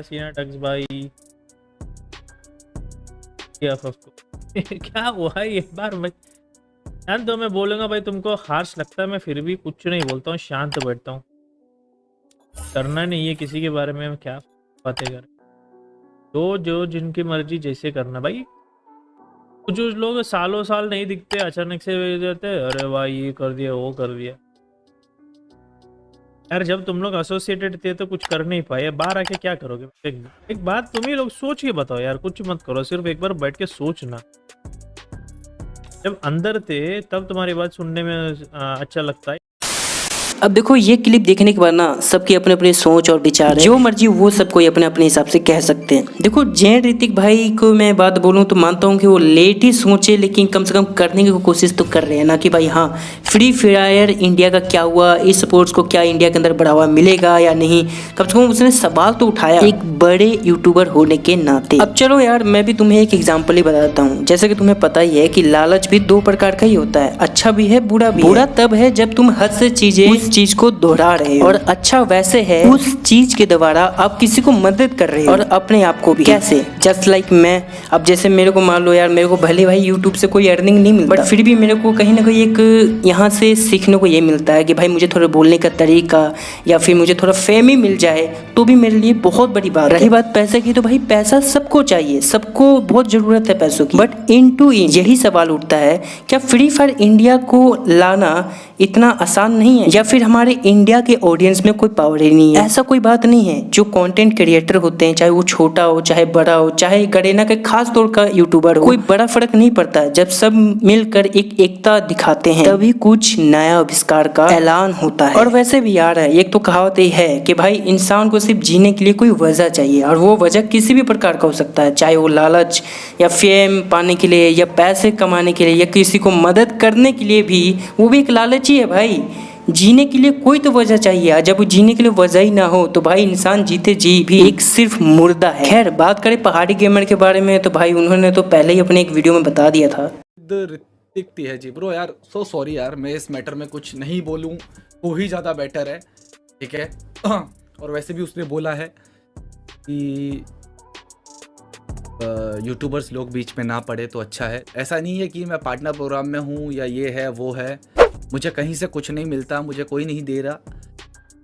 सीना टक्स भाई क्या हुआ है ये बार मैं शांत तो मैं बोलूंगा भाई तुमको हार्श लगता है, मैं फिर भी कुछ नहीं बोलता हूँ, शांत बैठता हूँ। करना नहीं है किसी के बारे में क्या बातें कर, तो जो जिनकी मर्जी जैसे करना भाई। कुछ लोग सालों साल नहीं दिखते, अचानक से भेज देते, अरे भाई ये कर दिया वो कर दिया। यार जब तुम लोग एसोसिएटेड थे तो कुछ कर नहीं पाए, बाहर आके क्या करोगे? एक बात तुम ही लोग सोच के बताओ यार, कुछ मत करो, सिर्फ एक बार बैठ के सोचना। जब अंदर थे तब तुम्हारी बात सुनने में अच्छा लगता है। अब देखो ये क्लिप देखने के बाद ना सबकी अपने अपने सोच और विचार है, जो मर्जी वो सब कोई अपने अपने हिसाब से कह सकते हैं। देखो जैन ऋतिक भाई को मैं बात बोलूं तो मानता हूं कि वो लेट ही सोचे, लेकिन कम से कम करने की कोशिश तो कर रहे हैं ना कि भाई हाँ फ्री फायर इंडिया का क्या हुआ, इस स्पोर्ट्स को क्या इंडिया के अंदर बढ़ावा मिलेगा या नहीं, कम से कम उसने सवाल तो उठाया एक बड़े यूट्यूबर होने के नाते। अब चलो यार मैं भी तुम्हें एक एग्जाम्पल ही बता देता हूँ। जैसे कि तुम्हें पता ही है कि लालच भी दो प्रकार का ही होता है, अच्छा भी है बुरा भी। बुरा तब है जब तुम हद से चीजें चीज को दोहरा रहे हो, और अच्छा वैसे है उस चीज के द्वारा आप किसी को मदद कर रहे हो और अपने आप को भी। कैसे? जस्ट लाइक मैं, अब जैसे मेरे को मान लो यार, मेरे को भले भाई यूट्यूब से कोई अर्निंग नहीं मिलता, बट फिर भी मेरे को कहीं ना कहीं एक यहाँ से सीखने को ये मिलता है कि भाई मुझे थोड़ा बोलने का तरीका या फिर मुझे थोड़ा फेम ही मिल जाए तो भी मेरे लिए बहुत बड़ी बात। रही बात पैसे की, तो भाई पैसा सबको चाहिए, सबको बहुत जरूरत है पैसों की, बट इन टू इन यही सवाल उठता है क्या फ्री फायर इंडिया को लाना इतना आसान नहीं है, या फिर हमारे इंडिया के ऑडियंस में कोई पावर ही नहीं है? ऐसा कोई बात नहीं है। जो कंटेंट क्रिएटर होते हैं, चाहे वो छोटा हो चाहे बड़ा हो, चाहे गरेना के खास तौर का यूट्यूबर हो, कोई बड़ा फर्क नहीं पड़ता। जब सब मिलकर एक एकता दिखाते हैं तभी कुछ नया आविष्कार का ऐलान होता है। और वैसे भी यार एक तो कहावत ही है कि भाई इंसान को सिर्फ जीने के लिए कोई वजह चाहिए, और वो वजह किसी भी प्रकार का हो सकता है, चाहे वो लालच या फेम पाने के लिए या पैसे कमाने के लिए या किसी को मदद करने के लिए भी, वो भी एक लालच ही है भाई। जीने के लिए कोई तो वजह चाहिए, जब वो जीने के लिए वजह ही ना हो तो भाई इंसान जीते जी भी एक सिर्फ मुर्दा है। खैर बात करें पहाड़ी गेमर के बारे में तो भाई उन्होंने तो पहले ही अपने एक वीडियो में बता दिया था। दिखती है जी ब्रो यार, सो सॉरी यार, मैं इस मैटर में कुछ नहीं बोलूं वो ही ज़्यादा बेटर है, ठीक है। और वैसे भी उसने बोला है कि यूट्यूबर्स लोग बीच में ना पड़े तो अच्छा है। ऐसा नहीं है कि मैं पार्टनर प्रोग्राम में हूँ या ये है वो है, मुझे कहीं से कुछ नहीं मिलता, मुझे कोई नहीं दे रहा,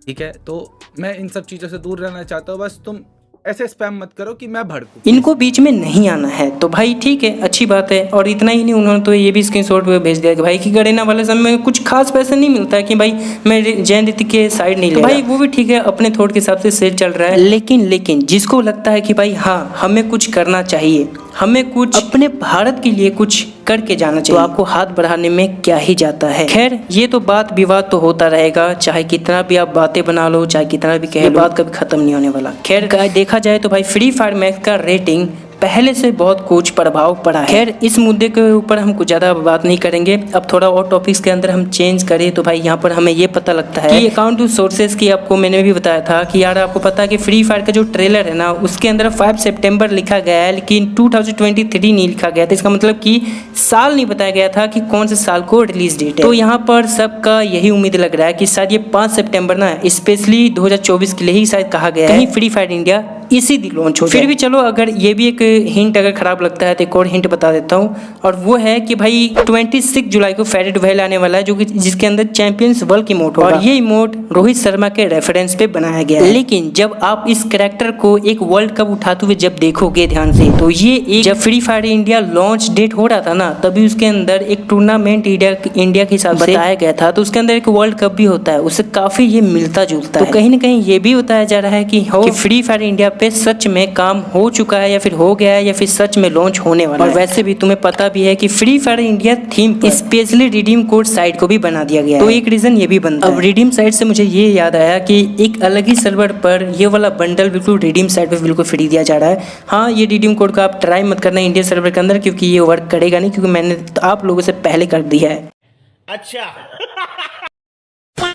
ठीक है। तो मैं इन सब चीज़ों से दूर रहना चाहता हूँ, बस तुम ऐसे स्पैम मत करो कि मैं भड़कूं। इनको बीच में नहीं आना है तो भाई ठीक है, अच्छी बात है। और इतना ही नहीं, उन्होंने तो ये भी स्क्रीनशॉट पे भेज दिया कि भाई कि गरेना वाले समय में कुछ खास पैसे नहीं मिलता है कि भाई मैं जैन ऋतिक के साइड नहीं ले भाई, वो भी ठीक है, अपने थॉट के हिसाब से सेल चल रहा है। लेकिन जिसको लगता है कि भाई हाँ हमें कुछ करना चाहिए, हमें कुछ अपने भारत के लिए कुछ करके जाना चाहिए, तो आपको हाथ बढ़ाने में क्या ही जाता है। खैर ये तो बात विवाद तो होता रहेगा, चाहे कितना भी आप बातें बना लो, चाहे कितना भी कह लो, बात कभी खत्म नहीं होने वाला। खैर देखा जाए तो भाई फ्री फायर मैक्स का रेटिंग पहले से बहुत कुछ प्रभाव पड़ा है। खैर इस मुद्दे के ऊपर हम कुछ ज़्यादा बात नहीं करेंगे। अब थोड़ा और टॉपिक्स के अंदर हम चेंज करें तो भाई यहाँ पर हमें ये पता लगता है कि अकाउंट टू सोर्सेज की आपको मैंने भी बताया था कि यार आपको पता है कि फ्री फायर का जो ट्रेलर है ना उसके अंदर 5 सितंबर लिखा गया है, लेकिन 2023 नहीं लिखा गया था। इसका मतलब कि साल नहीं बताया गया था कि कौन से साल को रिलीज डेट है। तो यहाँ पर सबका यही उम्मीद लग रहा है कि शायद ये 5 सितंबर ना स्पेशली 2024 के लिए ही शायद कहा गया है, कहीं फ्री फायर इंडिया इसी दिन लॉन्च हो। फिर भी चलो अगर ये भी एक हिंट अगर खराब लगता है तो एक और हिंट बता देता हूँ, और वो है कि भाई 26 जुलाई को फेडेड वेल आने वाला है, जो कि जिसके अंदर चैंपियंस वर्ल्ड की इमोट होगा, और ये इमोट रोहित शर्मा के रेफरेंस पे बनाया गया है। लेकिन जब आप इस कैरेक्टर को एक वर्ल्ड कप उठाते हुए जब देखोगे ध्यान से, तो ये एक जब Free Fire India launch date हो रहा था ना, तभी उसके अंदर एक टूर्नामेंट इंडिया के हिसाब से बताया गया था, तो उसके अंदर एक वर्ल्ड कप भी होता है, उससे काफी ये मिलता जुलता है। तो कहीं ना कहीं ये भी बताया जा रहा है कि फ्री फायर इंडिया पे सच में काम हो चुका है या फिर हो गया है या फिर सच में लॉन्च होने वाला है। और वैसे भी तुम्हें पता भी है कि free Fire India theme specially redeem code site को भी बना दिया गया है, तो एक रीजन ये भी बनता है। अब रिडीम साइट से मुझे ये याद आया कि एक अलग ही सर्वर पर ये वाला बंडल बिल्कुल रिडीम साइट पे बिल्कुल फ्री दिया जा रहा है। हाँ ये रिडीम कोड का आप ट्राई मत करना इंडिया सर्वर के अंदर, क्योंकि ये वर्क करेगा नहीं, क्योंकि मैंने तो आप लोगों से पहले कर दिया है। अच्छा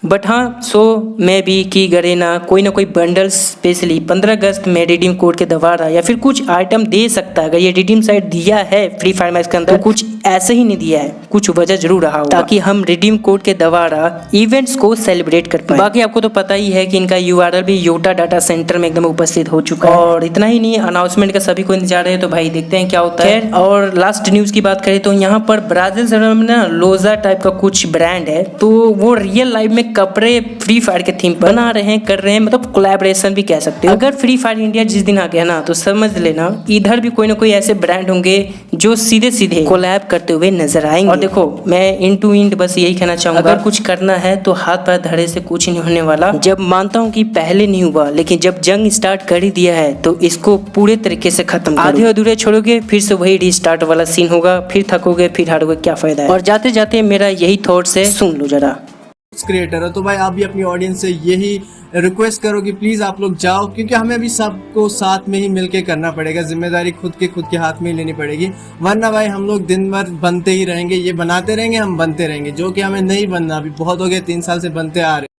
बट हाँ सो मैं भी की गरेना कोई ना कोई बंडल स्पेशली 15 अगस्त में रिडीम कोड के द्वारा या फिर कुछ आइटम दे सकता है। अगर ये रिडीम साइट दिया है फ्री फायर मैक्स के अंदर, तो कुछ ऐसे ही नहीं दिया है, कुछ वजह जरूर रहा होगा ताकि हम रिडीम कोड के द्वारा इवेंट्स को सेलिब्रेट कर पाए। बाकी आपको तो पता ही है कि इनका यूआरएल भी योटा डाटा सेंटर में एकदम उपस्थित हो चुका है। और इतना ही नहीं, अनाउंसमेंट का सभी को इंतजार है, तो भाई देखते हैं क्या होता है। और लास्ट न्यूज की बात करें तो यहाँ पर ब्राजील सर्वर में ना लोजा टाइप का कुछ ब्रांड है, तो वो रियल लाइफ में कपड़े फ्री फायर के थीम पर बना रहे हैं, कर रहे हैं, मतलब कोलैबोरेशन भी कह सकते हो। अगर फ्री फायर इंडिया जिस दिन आ गया ना तो समझ लेना इधर भी कोई ना कोई ऐसे ब्रांड होंगे जो सीधे सीधे कोलैब करते हुए नजर आएंगे। और देखो मैं इन टू इंड बस यही कहना चाहूंगा, अगर कुछ करना है तो हाथ पैर धड़े से कुछ नहीं होने वाला। जब मानता हूँ कि पहले नहीं हुआ, लेकिन जब जंग स्टार्ट कर ही दिया है तो इसको पूरे तरीके से खत्म करो। आधे अधूरे छोड़ोगे फिर से वही रीस्टार्ट वाला सीन होगा, फिर थकोगे फिर हारोगे, क्या फायदा है। और जाते जाते मेरा यही थॉट्स है, सुन लो जरा। क्रिएटर है तो भाई आप भी अपनी ऑडियंस से यही रिक्वेस्ट करो कि प्लीज आप लोग जाओ, क्योंकि हमें अभी सबको साथ में ही मिलके करना पड़ेगा, जिम्मेदारी खुद के हाथ में ही लेनी पड़ेगी, वरना भाई हम लोग दिन भर बनते ही रहेंगे, ये बनाते रहेंगे, हम बनते रहेंगे, जो कि हमें नहीं बनना। अभी बहुत हो गया, 3 साल से बनते आ रहे।